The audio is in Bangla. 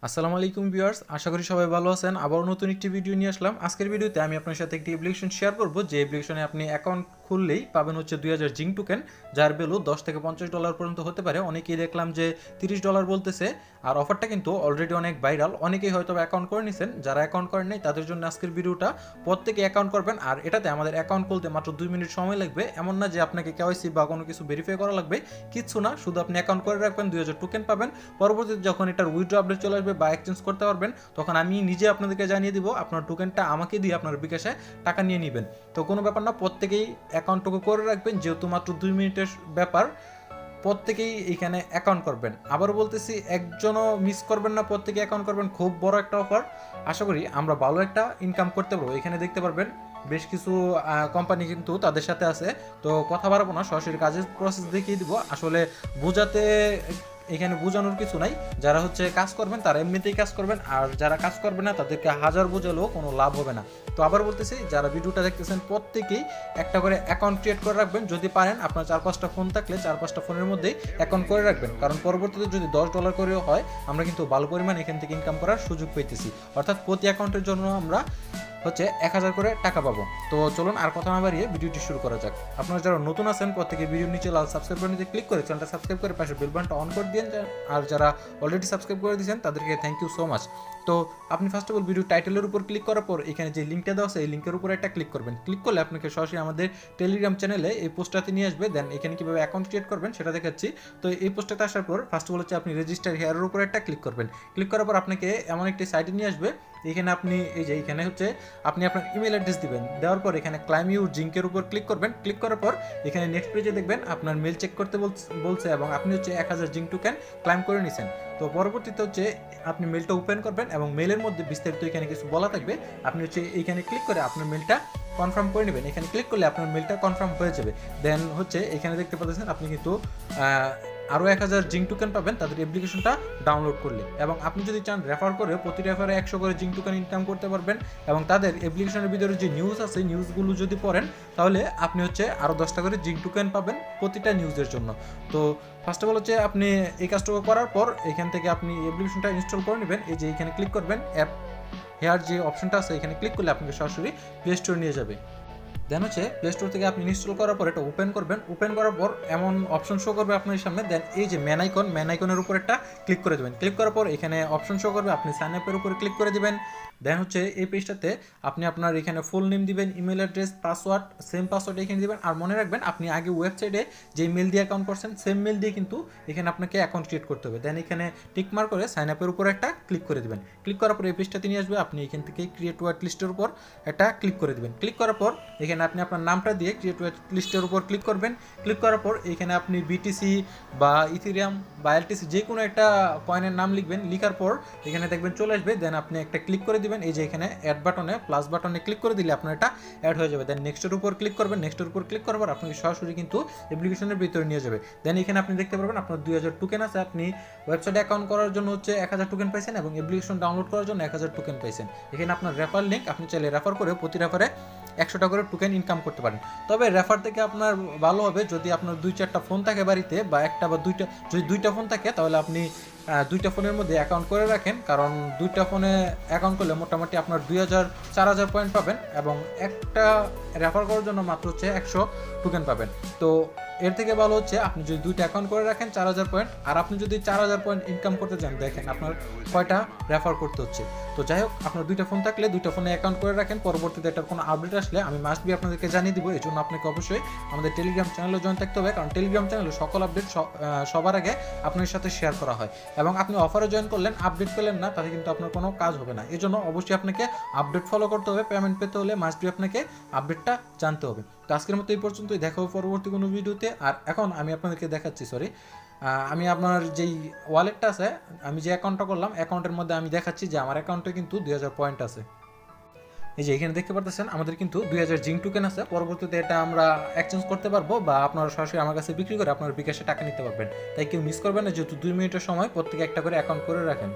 আসসালামু আলাইকুম ভিউয়ার্স, আশা করি সবাই ভালো আছেন। আবার নতুন একটি ভিডিও নিয়ে আসলাম। আজকের ভিডিওতে আমি আপনার সাথে একটি অ্যাপ্লিকেশন শেয়ার করব, যে অ্যাপ্লিকেশনে আপনি অ্যাকাউন্ট খুললেই পাবেন হচ্ছে 2000 জিং টোকেন, যার ভ্যালু $10 থেকে $50 পর্যন্ত হতে পারে। অনেকেই দেখলাম যে $30 বলতেছে, আর অফারটা কিন্তু অলরেডি অনেক ভাইরাল। অনেকেই হয়তো অ্যাকাউন্ট করে নিছেন, যারা অ্যাকাউন্ট করেন নাই তাদের জন্য আজকের ভিডিওটা। প্রত্যেকে অ্যাকাউন্ট করবেন, আর এটাতে আমাদের অ্যাকাউন্ট খুলতে মাত্র 2 মিনিট সময় লাগবে। এমন না যে আপনাকে কেওয়াইসি বা কোনো কিছু ভেরিফাই করা লাগবে, কিচ্ছু না। শুধু আপনি অ্যাকাউন্ট করে রাখবেন, 2000 টোকেন পাবেন। পরবর্তীতে যখন এটার উইথড্র আপডেট চলে আসবে বা এক্সচেঞ্জ করতে পারবেন, তখন আমি নিজে আপনাদেরকে জানিয়ে দিব। আপনার টোকেনটা আমাকে দিয়ে আপনার বিকাশে টাকা নিয়ে নেবেন। তো কোনো ব্যাপার না, প্রত্যেকেই অ্যাকাউন্টটুকু করে রাখবেন, যেহেতু মাত্র 2 মিনিটের ব্যাপার। প্রত্যেকেই এখানে অ্যাকাউন্ট করবেন। আবারও বলতেছি, একজনও মিস করবেন না, প্রত্যেকে অ্যাকাউন্ট করবেন। খুব বড় একটা অফার, আশা করি আমরা ভালো একটা ইনকাম করতে পারবো। এখানে দেখতে পারবেন বেশ কিছু কোম্পানি কিন্তু তাদের সাথে আছে। তো কথা বাড়াবো না, সরাসরি কাজের প্রসেস দেখিয়ে দিব। আসলে বোঝাতে এখানে বোঝানোর কিছু নাই। যারা হচ্ছে কাজ করবেন তারা এমনিতেই কাজ করবেন, আর যারা কাজ করবে না তাদেরকে হাজার বোঝালেও কোনো লাভ হবে না। তো আবার বলতেছি, যারা ভিডিওটা দেখতেছেন প্রত্যেকেই একটা করে অ্যাকাউন্ট ক্রিয়েট করে রাখবেন। যদি পারেন, আপনার 4-5টা ফোন থাকলে 4-5টা ফোনের মধ্যেই অ্যাকাউন্ট করে রাখবেন, কারণ পরবর্তীতে যদি $10 করেও হয়, আমরা কিন্তু ভালো পরিমাণ এখান থেকে ইনকাম করার সুযোগ পেতেছি। অর্থাৎ প্রতি অ্যাকাউন্টের জন্য আমরা হচ্ছে 1000 করে টাকা পাবো। তো চলুন আর কথা না বাড়িয়ে ভিডিওটি শুরু করা যাক। আপনারা যারা নতুন আছেন, প্রত্যেকে ভিডিওর নিচে লাল সাবস্ক্রাইব বাটনে ক্লিক করে চ্যানেলটা সাবস্ক্রাইব করে পাশে বেল বাটনটা অন করে দিন। আর যারা অলরেডি সাবস্ক্রাইব করে দিয়েছেন তাদেরকে থ্যাংক ইউ সো মাচ। তো আপনি ফার্স্ট অফ অল ভিডিও টাইটেলের উপর ক্লিক করার পর এখানে যে লিঙ্কটা দেওয়া আছে, এই লিঙ্কের উপর একটা ক্লিক করবেন। ক্লিক করলে আপনাকে সরাসরি আমাদের টেলিগ্রাম চ্যানেলে এই পোস্টটাতে নিয়ে আসবে। দেন এখানে কীভাবে অ্যাকাউন্ট ক্রিয়েট করবেন সেটা দেখাচ্ছি। তো এই পোস্টটাতে আসার পর ফার্স্ট অফ অল হচ্ছে আপনি রেজিস্টার হেয়ারের উপর একটা ক্লিক করবেন। ক্লিক করার পর আপনাকে এমন একটি সাইটে নিয়ে আসবে। এখানে আপনি এই যে এখানে হচ্ছে আপনি আপনার ইমেল অ্যাড্রেস দিবেন। দেওয়ার পর এখানে ক্লাইম ইউর জিঙ্কের উপর ক্লিক করবেন। ক্লিক করার পর এখানে নেক্সট পেজে দেখবেন আপনার মেল চেক করতে বলছে, এবং আপনি হচ্ছে 1000 জিঙ্ক টোকেন ক্লাইম করে নিছেন। তো পরবর্তীতে হচ্ছে আপনি মেলটা ওপেন করবেন, এবং মেলের মধ্যে বিস্তারিত এখানে কিছু বলা থাকবে। আপনি হচ্ছে এইখানে ক্লিক করে আপনার মেলটা কনফার্ম করে নেবেন। এখানে ক্লিক করলে আপনার মেলটা কনফার্ম হয়ে যাবে। দেন হচ্ছে এখানে দেখতে পাচ্ছেন আপনি কিন্তু আরও 1000 জিঙ্ক টোকেন পাবেন তাদের অ্যাপ্লিকেশনটা ডাউনলোড করলে। এবং আপনি যদি চান রেফার করে, প্রতি রেফারে 100 করে জিঙ্ক টোকেন ইনকাম করতে পারবেন। এবং তাদের অ্যাপ্লিকেশনের ভিতরে যে নিউজ আছে, নিউজগুলো যদি পড়েন, তাহলে আপনি হচ্ছে আরও 10টা করে জিঙ্ক টোকেন পাবেন প্রতিটা নিউজের জন্য। তো ফার্স্ট অফ অল হচ্ছে আপনি এই কাজটুকু করার পর এখান থেকে আপনি অ্যাপ্লিকেশনটা ইনস্টল করে নেবেন। এই যে এখানে ক্লিক করবেন, অ্যাপ হেয়ার যে অপশনটা আছে এখানে ক্লিক করলে আপনাকে সরাসরি প্লে স্টোরে নিয়ে যাবে। দেন হচ্ছে প্লে স্টোর থেকে আপনি ইনস্টল করার পর এটা ওপেন করবেন। ওপেন করার পর এমন অপশন শো করবে আপনার সামনে। দেন এই যে ম্যান আইকনের উপর একটা ক্লিক করে দেবেন। ক্লিক করার পর এখানে অপশন শো করবে, আপনি সাইন আপের উপরে ক্লিক করে দিবেন। দেন হচ্ছে এই পেজটাতে আপনি আপনার এখানে ফুল নেম দিবেন, email address, password, same password এখানে দিবেন। আর মনে রাখবেন, আপনি আগে ওয়েবসাইটে যে মেল দিয়ে অ্যাকাউন্ট করছেন, সেম মেল দিয়ে কিন্তু এখানে আপনাকে অ্যাকাউন্ট ক্রিয়েট করতে হবে। দেন এখানে টিকমার্ক করে সাইন আপের উপর একটা ক্লিক করে দিবেন। ক্লিক করার পর এই পেজটাতে নিয়ে আসবে। আপনি এখান থেকে ক্রিয়েট ওয়ার্ড লিস্টের উপর একটা ক্লিক করে দিবেন। ক্লিক করার পর এখানে আপনি আপনার নামটা দিয়ে ক্রিয়েট ওয়ার্ড লিস্টের উপর ক্লিক করবেন। ক্লিক করার পর এখানে আপনি বিটিসি বা ইথেরিয়াম বা এলটিসি যে কোনো একটা কয়েনের নাম লিখবেন। লিখার পর এখানে দেখবেন চলে আসবে। দেন আপনি একটা ক্লিক করে দিবেন। এই যে এখানে অ্যাড বাটনে প্লাস বাটনে ক্লিক করে দিলে আপনার এটা অ্যাড হয়ে যাবে। দেন নেক্সটের উপর ক্লিক করবেন। নেক্সটের উপর ক্লিক করার পর আপনাকে সরাসরি কিন্তু অ্যাপ্লিকেশনের ভিতরে নিয়ে যাবে। দেন এখানে আপনি দেখতে পারবেন আপনার 2000 টোকেন আছে। আপনি ওয়েবসাইটে অ্যাকাউন্ট করার জন্য হচ্ছে 1000 টোকেন পাইছেন, এবং অ্যাপ্লিকেশন ডাউনলোড করার জন্য 1000 টোকেন পাইছেন। এখানে আপনার রেফার লিঙ্ক, আপনি চাইলে রেফার করে প্রতি রেফারে 100 টাকা করে টোকেন ইনকাম করতে পারেন। তবে রেফার থেকে আপনার ভালো হবে যদি আপনার 2-4টা ফোন থাকে বাড়িতে, বা একটা বা দুইটা, যদি 2টা ফোন থাকে তাহলে আপনি 2টা ফোনের মধ্যে অ্যাকাউন্ট করে রাখেন। কারণ 2টা ফোনে অ্যাকাউন্ট করলে মোটামুটি আপনার 2000-4000 পয়েন্ট পাবেন, এবং একটা রেফার করার জন্য মাত্র হচ্ছে 100 টোকেন পাবেন। তো এর থেকে ভালো হচ্ছে আপনি যদি 2টা অ্যাকাউন্ট করে রাখেন 4000 পয়েন্ট, আর আপনি যদি 4000 পয়েন্ট ইনকাম করতে চান, দেখেন আপনার কয়টা রেফার করতে হচ্ছে। তো যাই হোক, আপনার 2টা ফোন থাকলে 2টা ফোনে অ্যাকাউন্ট করে রাখেন। পরবর্তীতে এটার কোনো আপডেট আসলে আমি মাস্ট বি আপনাদেরকে জানিয়ে দিব। এই জন্য আপনাকে অবশ্যই আমাদের টেলিগ্রাম চ্যানেলে জয়েন থাকতে হবে, কারণ টেলিগ্রাম চ্যানেলে সকল আপডেট সবার আগে আপনার সাথে শেয়ার করা হয়। এবং আপনি অফারে জয়েন করলেন, আপডেট পেলেন না, তাহলে কিন্তু আপনার কোনো কাজ হবে না। এই জন্য অবশ্যই আপনাকে আপডেট ফলো করতে হবে। পেমেন্ট পেতে হলে মাস্ট বি আপনাকে আপডেটটা জানতে হবে। তো আজকের মতো এই পর্যন্তই, দেখা হবে পরবর্তী কোনো ভিডিওতে। আর এখন আমি আপনাদেরকে দেখাচ্ছি, আমি আপনার যেই ওয়ালেটটা আছে, আমি যে অ্যাকাউন্টটা করলাম, অ্যাকাউন্টের মধ্যে আমি দেখাচ্ছি যে আমার অ্যাকাউন্টে কিন্তু 2000 পয়েন্ট আছে। এই যে এখানে দেখতে পারতেছেন আমাদের কিন্তু 2000 জিঙ্ক টোকেন আছে। পরবর্তীতে এটা আমরা এক্সচেঞ্জ করতে পারবো, বা আপনারা সরাসরি আমার কাছে বিক্রি করে আপনার বিকাশে টাকা নিতে পারবেন। তাই কেউ মিস করবেন না, যেহেতু 2 মিনিটের সময় প্রত্যেকে একটা করে অ্যাকাউন্ট করে রাখেন।